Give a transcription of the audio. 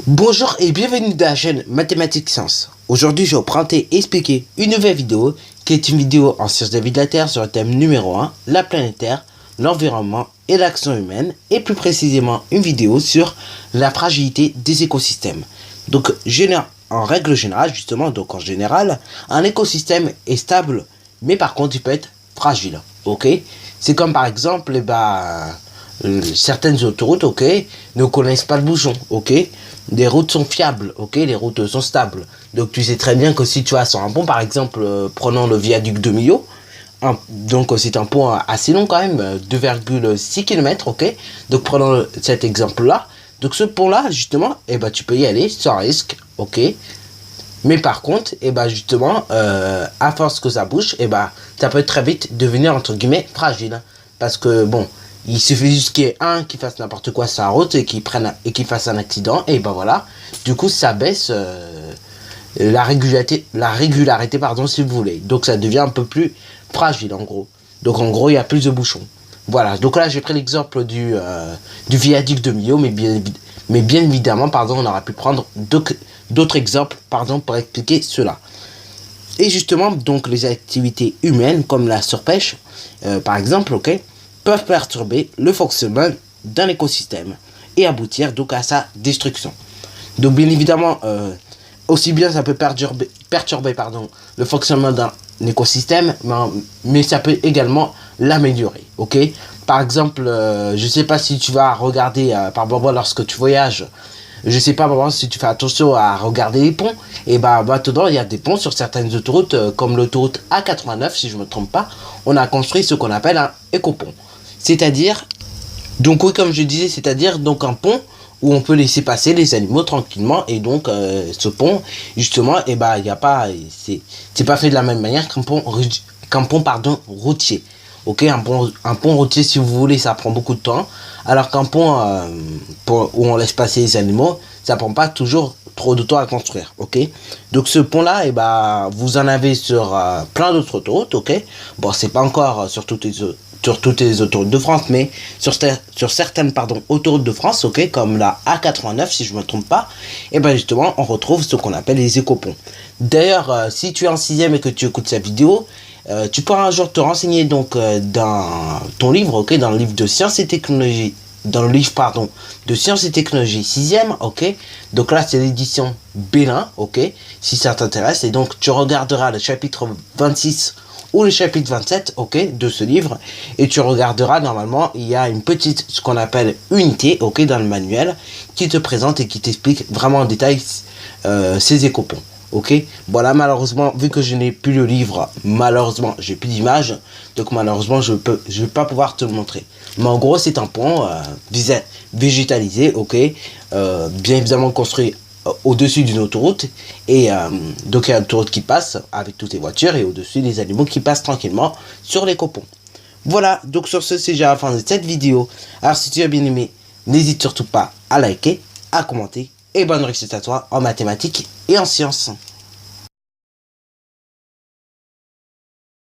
Bonjour et bienvenue dans la chaîne Mathématiques Sciences. Aujourd'hui, je vais vous présenter et expliquer une nouvelle vidéo qui est une vidéo en sciences de la vie de la Terre sur le thème numéro 1, la planète Terre, l'environnement et l'action humaine, et plus précisément une vidéo sur la fragilité des écosystèmes. Donc, en règle générale, justement, donc en général, un écosystème est stable, mais par contre, il peut être fragile. Ok, c'est comme par exemple, certaines autoroutes, ok, ne connaissent pas le bouchon, ok. Les routes sont fiables, ok, les routes sont stables. Donc tu sais très bien que si tu as sur un pont, par exemple, prenons le viaduc de Millau, donc c'est un pont assez long quand même, 2,6 km, ok. Donc prenons cet exemple-là. Donc ce pont-là, justement, tu peux y aller sans risque, ok. Mais par contre, justement, à force que ça bouge, ça peut très vite devenir, entre guillemets, fragile. Parce que, bon, il suffit juste qu'il y ait un qui fasse n'importe quoi sur la route et qui fasse un accident. Et voilà. Du coup, ça baisse la régularité, pardon, si vous voulez. Donc, ça devient un peu plus fragile, en gros. Donc, en gros, il y a plus de bouchons. Voilà. Donc là, j'ai pris l'exemple du viaduc de Millau. Mais bien évidemment, pardon, on aurait pu prendre d'autres exemples, pardon, pour expliquer cela. Et justement, donc, les activités humaines, comme la surpêche, par exemple, ok, peuvent perturber le fonctionnement d'un écosystème et aboutir donc à sa destruction. Donc bien évidemment, aussi bien ça peut perturber le fonctionnement d'un écosystème, mais ça peut également l'améliorer. Ok, par exemple, je sais pas si tu vas regarder par exemple lorsque tu voyages. Je sais pas vraiment si tu fais attention à regarder les ponts. Et maintenant il y a des ponts sur certaines autoroutes, comme l'autoroute A89 si je me trompe pas. On a construit ce qu'on appelle un écopont. C'est-à-dire, donc oui, comme je disais, c'est-à-dire donc un pont où on peut laisser passer les animaux tranquillement. Et donc ce pont, justement, il y a pas, c'est pas fait de la même manière qu'un pont routier. Ok, un pont routier, si vous voulez, ça prend beaucoup de temps. Alors qu'un pont où on laisse passer les animaux, ça prend pas toujours trop de temps à construire. Ok, donc ce pont là, vous en avez sur plein d'autres autoroutes. Ok, bon, c'est pas encore sur toutes les autoroutes de France, mais sur certaines autoroutes de France, ok, comme la A89 si je me trompe pas, justement on retrouve ce qu'on appelle les écoponts. D'ailleurs, si tu es en 6ème et que tu écoutes cette vidéo, tu pourras un jour te renseigner donc dans ton livre, ok, dans le livre de sciences et technologie, dans le livre de sciences et technologie 6ème, ok. Donc là c'est l'édition Bélin, ok, si ça t'intéresse, et donc tu regarderas le chapitre 26 ou le chapitre 27, ok, de ce livre, et tu regarderas, normalement, il y a une petite, ce qu'on appelle unité, ok, dans le manuel, qui te présente et qui t'explique vraiment en détail ces écoponts, ok. Voilà, malheureusement, vu que je n'ai plus le livre, malheureusement, j'ai plus d'image, donc malheureusement, je vais pas pouvoir te le montrer. Mais en gros, c'est un pont végétalisé, ok, bien évidemment construit au-dessus d'une autoroute, et donc il y a une autoroute qui passe avec toutes les voitures, et au-dessus les animaux qui passent tranquillement sur les copons. Voilà, donc sur ce, c'est déjà la fin de cette vidéo. Alors si tu as bien aimé, n'hésite surtout pas à liker, à commenter, et bonne réussite à toi en mathématiques et en sciences.